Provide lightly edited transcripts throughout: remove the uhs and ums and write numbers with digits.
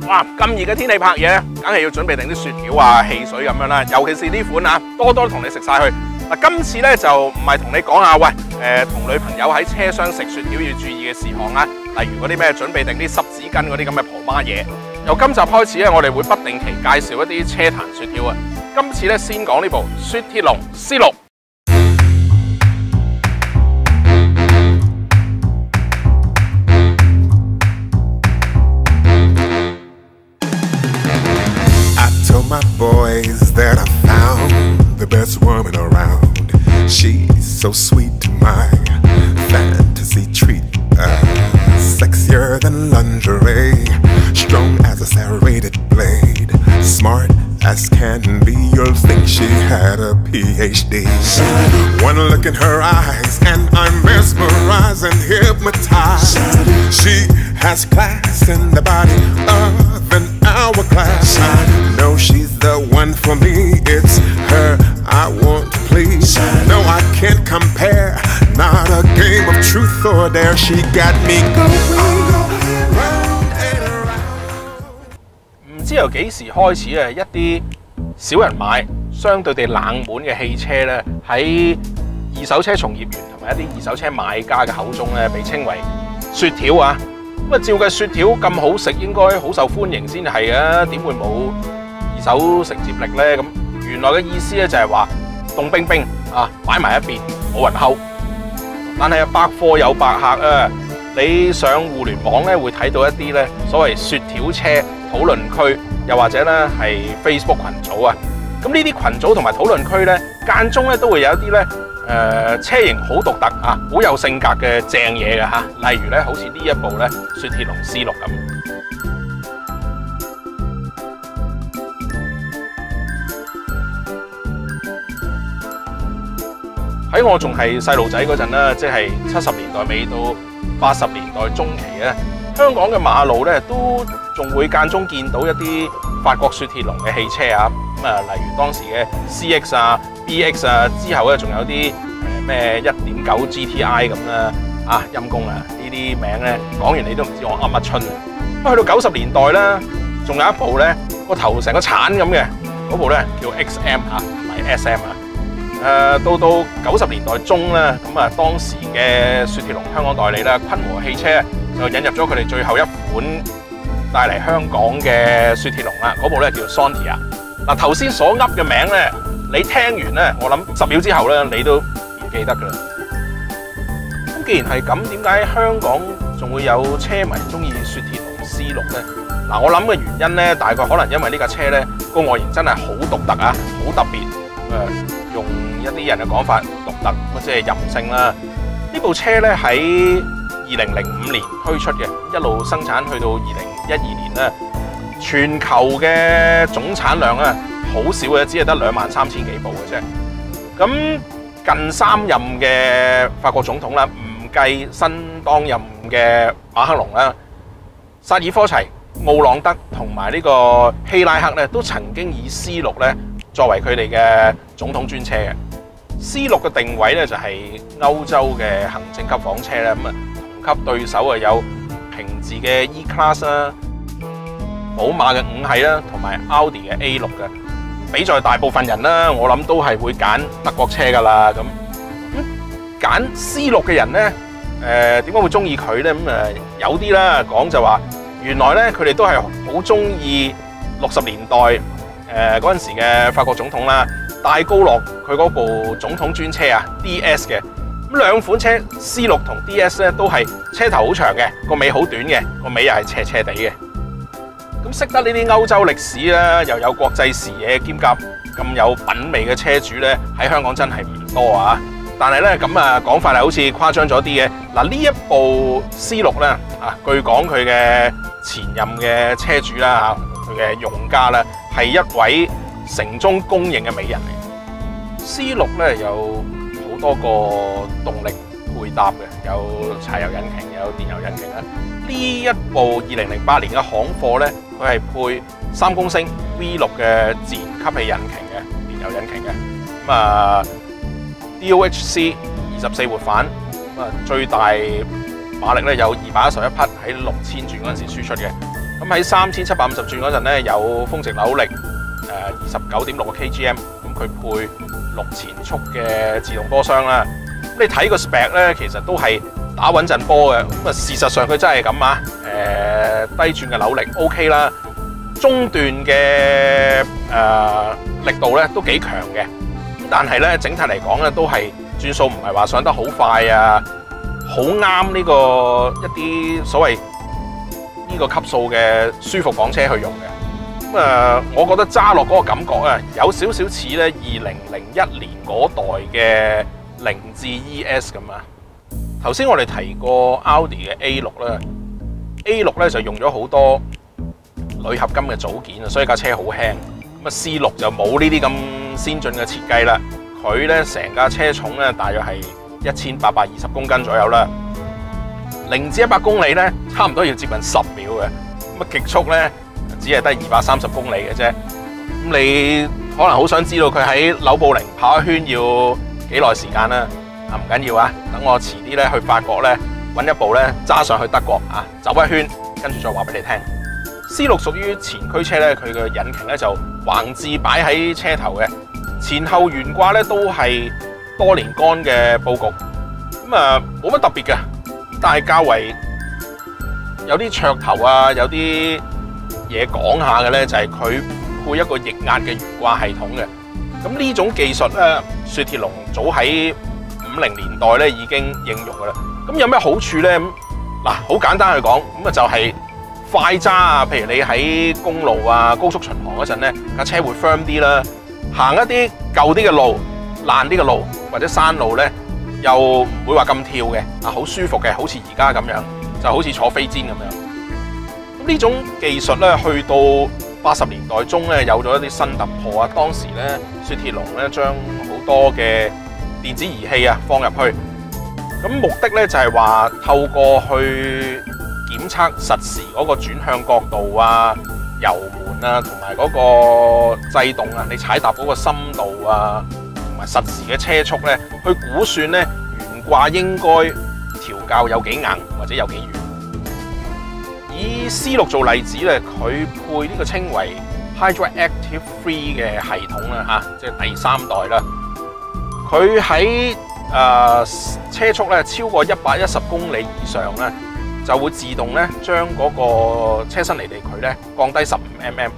哇！咁熱嘅天氣拍嘢，梗係要準備定啲雪條啊、汽水咁樣啦。尤其是呢款啊，多多同你食晒佢。嗱，今次咧就唔係同你講下，喂，同女朋友喺車廂食雪條要注意嘅事項啊，例如嗰啲咩準備定啲濕紙巾嗰啲咁嘅婆媽嘢。由今集開始咧，我哋會不定期介紹一啲車壇雪條啊。今次咧先講呢部雪鐵龍 C6。My boys that I found the best woman around. She's so sweet to my fantasy treat. Sexier than lingerie, strong as a serrated blade, smart as can be. You'll think she had a PhD. One look in her eyes and I'm mesmerized and hypnotized. She has class in the body of an hourglass. I know she's the one for me. It's her I want to please. No, I can't compare. Not a game of truth or dare. She got me going round and around. 唔知由幾時開始啊，一啲少人買、相對地冷門嘅汽車咧，喺二手車從業員同埋一啲二手車買家嘅口中咧，被稱為雪條啊。咁啊，照計雪條咁好食，應該好受歡迎先係啊，點會冇二手承接力咧？咁原來嘅意思咧就係話凍冰冰啊，擺埋一邊冇人睺。但係百貨有百客啊，你上互聯網咧會睇到一啲咧所謂雪條車討論區，又或者咧係 Facebook 群組啊。咁呢啲群組同埋討論區咧，間中咧都會有一啲咧車型好獨特啊，好有性格嘅正嘢嘅嚇。例如咧，好似呢一部咧雪鐵龍 C6 咁。喺我仲係細路仔嗰陣啦，即係70年代尾到80年代中期咧，香港嘅馬路咧都仲會間中見到一啲法國雪鐵龍嘅汽車啊。咁啊，例如當時嘅 CX 啊、BX 啊，之後咧仲有啲咩1.9 GTI 咁啦。啊，陰公啊！呢啲名咧講完你都唔知我噏乜春啊！咁去到90年代咧，仲有一部咧個頭成個鏟咁嘅嗰部咧叫 XM 啊，唔係 SM 啊。到90年代中咧，咁啊當時嘅雪鐵龍香港代理啦，坤和汽車就引入咗佢哋最後一款帶嚟香港嘅雪鐵龍啦。嗰部咧叫 Sontia。嗱，頭先所噏嘅名咧，你聽完咧，我諗10秒之後咧，你都唔記得噶啦。咁既然係咁，點解香港仲會有車迷中意雪鐵龍 C6咧？嗱，我諗嘅原因咧，大概可能因為呢架車咧個外形真係好獨特啊，好特別。用一啲人嘅講法，獨特或者係任性啦。呢部車咧喺2005年推出嘅，一路生產去到2012年咧，全球嘅總產量咧好少嘅，只係得23000幾部嘅啫。咁近3任嘅法國總統啦，唔計新當任嘅馬克龍啦、薩爾科齊、奧朗德同埋呢個希拉克咧，都曾經以 C6咧作為佢哋嘅總統專車嘅。C6嘅定位咧就係歐洲嘅行政級房車啦，咁啊同級對手啊有平治嘅 E-Class 啦、寶馬嘅5系啦，同埋 Audi 嘅 A6 嘅。比在大部分人啦，我諗都係會揀德國車噶啦。咁揀 C6嘅人咧，點解會中意佢咧？咁有啲啦講就話，原來咧佢哋都係好中意60年代嗰陣時嘅法國總統啦，戴高樂佢嗰部總統專車啊 DS 嘅。咁兩款車 C6 同 DS 咧都係車頭好長嘅，個尾好短嘅，個尾又係斜斜地嘅。咁識得呢啲歐洲歷史啦，又有國際視野兼夾咁有品味嘅車主咧，喺香港真係唔多啊！但係咧咁啊講法係好似誇張咗啲嘅。嗱，呢一部 C6 咧啊，據講佢嘅前任嘅車主啦嚇，佢嘅用家咧係一位城中公認嘅美人嚟。C6 咧有好多個動力配搭嘅，有柴油引擎，有電油引擎啦。呢一部2008年嘅行貨咧，佢係配3公升 V6 嘅自然吸氣引擎嘅電油引擎嘅。咁啊 DOHC 24活反，咁啊最大馬力咧有211匹喺6000轉嗰陣時輸出嘅。咁喺3750轉嗰陣咧，有峰值扭力29.6個 kgm， 咁佢配6前速嘅自動波箱啦。咁你睇個 spec 咧，其實都係打穩陣波嘅。咁啊，事實上佢真係咁啊。低轉嘅扭力 OK 啦，中段嘅力度咧都幾強嘅。咁但係咧，整體嚟講咧，都係轉數唔係話上得好快啊，好啱呢個一啲所謂呢個級數嘅舒服房車去用嘅。咁我覺得揸落嗰個感覺啊，有少少似咧2001年嗰代嘅凌志 ES 咁啊。頭先我哋提過 Audi 嘅 A6 啦。A6 咧就用咗好多鋁合金嘅組件啊，所以架車好輕。咁啊 C6 就冇呢啲咁先進嘅設計啦。佢咧成架車重咧大約係1820公斤左右啦。0至100公里咧差唔多要接近10秒嘅。咁啊極速咧只係得230公里嘅啫。咁你可能好想知道佢喺紐布靈跑一圈要幾耐時間啦？唔緊要啊，等我遲啲咧去法國咧。揾一部咧揸上去德國啊，走一圈，跟住再話俾你聽。C6 屬於前驅車咧，佢嘅引擎咧就橫置擺喺車頭嘅，前後懸掛咧都係多連杆嘅佈局。咁啊冇乜特別嘅，但係較為有啲噱頭啊，有啲嘢講下嘅咧，就係佢配一個液壓嘅懸掛系統嘅。咁呢種技術咧，雪鐵龍早喺50年代咧已經應用噶啦。咁有咩好處咧？嗱，好簡單去講，咁啊就係快揸啊！譬如你喺公路啊、高速巡航嗰陣咧，架車會 firm 啲啦。行一啲舊啲嘅路、爛啲嘅路或者山路咧，又唔會話咁跳嘅，啊好舒服嘅，好似而家咁樣，就好似坐飛氈咁樣。咁呢種技術咧，去到80年代中咧，有咗一啲新突破啊！當時咧，雪鐵龍咧將好多嘅電子儀器啊放入去。咁目的咧就係話透過去檢測實時嗰個轉向角度啊、油門啊，同埋嗰個制動啊，你踩踏嗰個深度啊，同埋實時嘅車速咧，去估算咧懸掛應該調校有幾硬或者有幾軟。以 C6 做例子咧，佢配呢個稱為 Hydroactive Free 嘅系統啦，即係第3代啦。佢喺車速咧超過110公里以上咧，就會自動咧將嗰個車身離地距咧降低15 mm。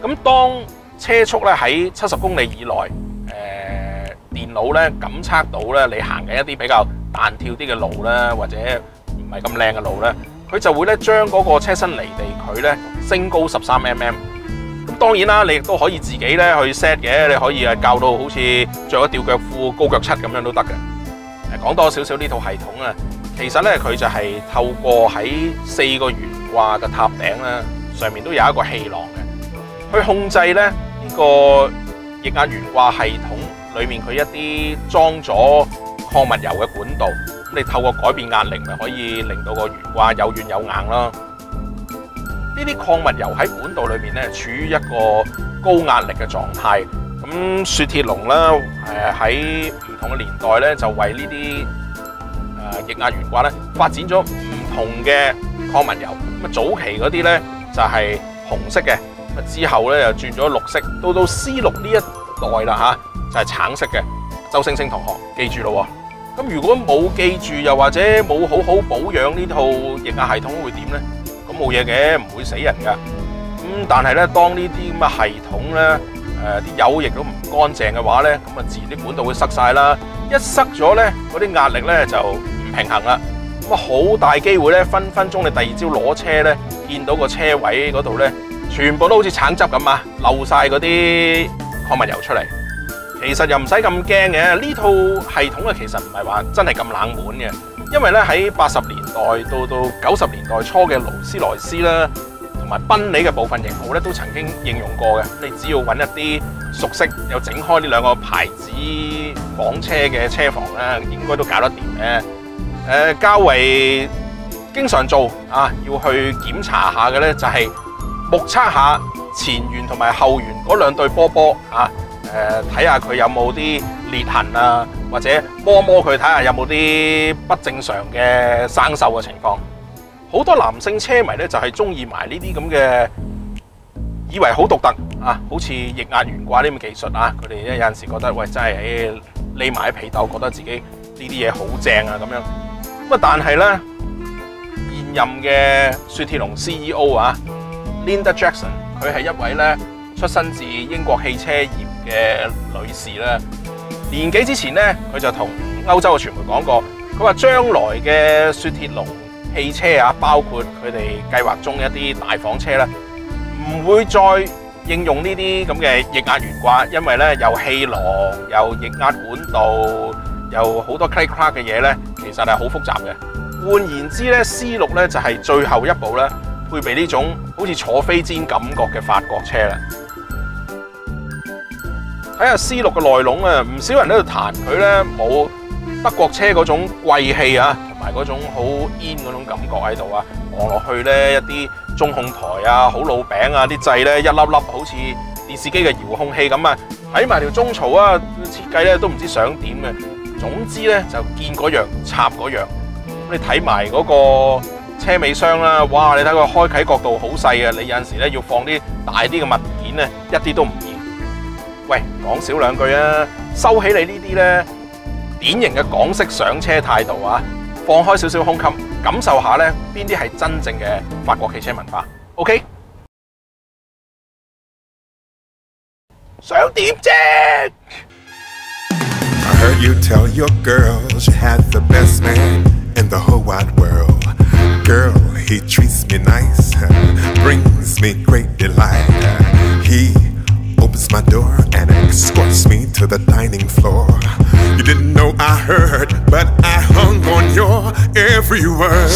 咁當車速咧喺70公里以內，電腦咧感測到咧你行緊一啲比較彈跳啲嘅路咧，或者唔係咁靚嘅路咧，佢就會咧將嗰個車身離地距咧升高13 mm。咁當然啦，你亦都可以自己咧去 set 嘅，你可以校到好似着咗吊腳褲、高腳七咁樣都得嘅。講多少少呢套系統啊，其實咧佢就係透過喺4個懸掛嘅塔頂咧，上面都有一個氣囊嘅，去控制咧呢個液壓懸掛系統裏面佢一啲裝咗礦物油嘅管道，咁你透過改變壓力，咪可以令到個懸掛有軟有硬咯。呢啲礦物油喺管道裏面咧，處於一個高壓力嘅狀態。咁雪鐵龍啦，喺唔同嘅年代咧，就為呢啲液壓懸掛咧發展咗唔同嘅礦物油。咁啊早期嗰啲咧就係紅色嘅，咁啊之後咧又轉咗綠色，到 C6 呢一代啦就係橙色嘅。周星星同學記住咯喎。咁如果冇記住，又或者冇好好保養呢套液壓系統，會點咧？咁冇嘢嘅，唔會死人㗎。咁但係咧，當呢啲咁嘅系統咧，啲油亦都唔乾淨嘅話咧，咁啊自然啲管道會塞晒啦。一塞咗咧，嗰啲壓力咧就唔平衡啦。咁啊好大機會咧，分鐘你第二朝攞車咧，見到個車位嗰度咧，全部都好似橙汁咁啊，漏晒嗰啲礦物油出嚟。其實又唔使咁驚嘅，呢套系統啊，其實唔係話真係咁冷門嘅，因為咧喺80年代到90年代初嘅勞斯萊斯啦，同埋賓利嘅部分型號咧，都曾經應用過嘅。你只要揾一啲熟悉又整開呢兩個牌子房車嘅車房咧，應該都搞得掂嘅。較為經常做啊，要去檢查下嘅咧，就係目測下前緣同埋後緣嗰兩對波啊。睇下佢有冇啲裂痕啊，或者摸佢睇下有冇啲不正常嘅生鏽嘅情況。好多男性車迷咧就係中意埋呢啲咁嘅，以為好獨特啊，好似液壓懸掛呢啲技術啊，佢哋咧有陣時覺得喂真係匿埋喺被竇，覺得自己呢啲嘢好正啊咁樣。咁啊，但係咧現任嘅雪鐵龍 CEO 啊 Linda Jackson， 佢係一位咧出身自英國汽車業嘅女士咧。年幾之前咧，佢就同歐洲嘅傳媒講過，佢話將來嘅雪鐵龍汽車啊，包括佢哋計劃中一啲大房車咧，唔會再應用呢啲咁嘅液壓懸掛，因為咧有氣囊、有液壓管道、有好多 click clack 嘅嘢咧，其實係好複雜嘅。換言之咧 ，C6咧就係最後一部咧配備呢種好似坐飛氈感覺嘅法國車啦。睇下 C6嘅內籠啊，唔少人喺度彈佢咧冇德國車嗰種貴氣啊，同埋嗰種好 in 嗰種感覺喺度啊，望落去咧一啲中控台啊，好老餅啊，啲掣咧一粒粒好似電視機嘅遙控器咁啊，睇埋條中槽啊，設計咧都唔知想點嘅。總之咧就見嗰樣插嗰樣。咁你睇埋嗰個車尾箱啦，哇！你睇個開啓角度好細啊，你有陣時咧要放啲大啲嘅物件咧，一啲都唔易。喂，講少兩句啊，收起你呢啲咧典型嘅港式上車態度啊，放開少少胸襟，感受下咧邊啲係真正嘅法國汽車文化。OK？ 想點啫？ I heard you tell your girl she had the best man in the whole wide world. Girl, he treats me nice, brings me great delight. He opens my door and escorts me to the dining floor. You didn't know I heard, but I hung on your every word.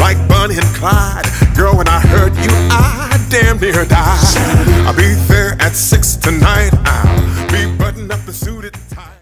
Like Bonnie and Clyde, girl, when I heard you, I damn near died. I'll be there at 6 tonight.